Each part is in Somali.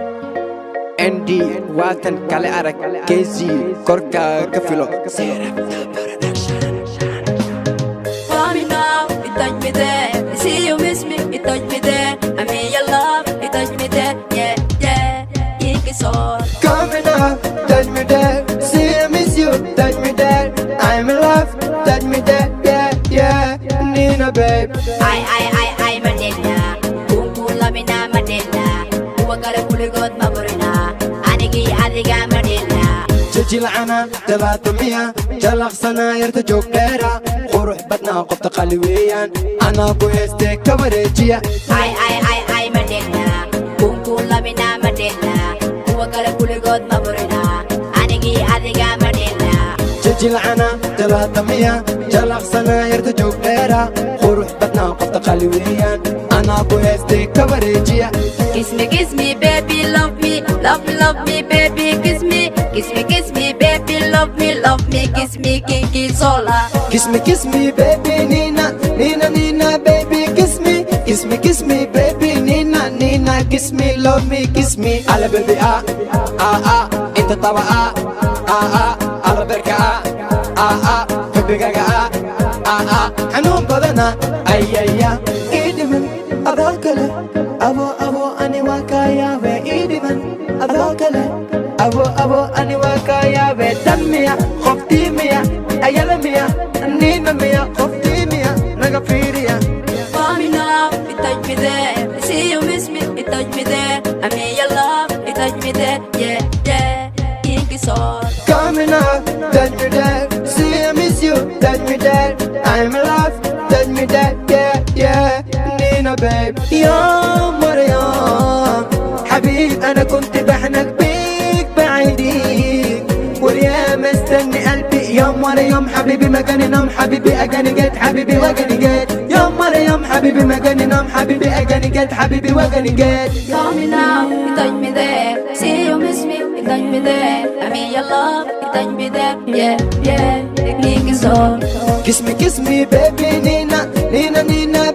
Andy Watan kale arag KZ korka ka filo Call me now, you touch me there. You see you miss me, you touch me there. I mean your love, you touch me there. Yeah, yeah, you can soar. Coming up, touch me there. See I miss you, touch me there. I'm in love, touch me there. Yeah, yeah, Nina babe. Ay, Manila. Kung kula mina Manila. Huwag ka na puligot, maburina. Anigi, adiga Manila. جلعنا 300 جلق سناير تجوك ديرا وروح بدنا قبط قلويا أنا بويستيك كبريجيا Ay, Manila. Kung kula mina Manila. Huwag ka na puligot, maburina. Anigi, adiga Manila. جلعنا 300 جلق سناير تجوك ديرا وروح بدنا قبط قلويا أنا بويستيك كبريجيا Kiss me, baby, love me, love me, baby, kiss me, baby, love me, kiss me, kinky sola. Kiss me, baby, Nina, baby, kiss me, baby, Nina, kiss me, love me, kiss me. على baby انت طبعا على بركة حبك حنون بدنا اي ايدي من اذاكله ابو اني وكايا ايدي من اذاكله ابو اني وكايا دميا خفتي ميا ايلا ميا نينا ميا خفتي ميا نغفيريا Call me now, you touch me there. I see you miss me, you touch me there. I mean your love, you touch me there. Yeah, kinky soul. Coming up, touch me there. See I miss you, touch me there. I'm in love, touch me there. Yeah, Nina babe. يوم ورا يوم حبيب أنا كنت بحنك بيك بعيديك واليوم مستني قلبي يوم ورا يوم حبيبي ما كان ينام حبيبي أجاني جيت حبيبي وجاني جيت يوم ورا يوم حبيبي ما كان ينام حبيبي أجاني جيت حبيبي وجاني جيت Call me now, you touch me there. See you miss me, you touch me there. I mean your love, you touch me there. Yeah, kinky soul. Kiss me baby Nina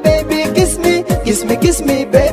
baby kiss me baby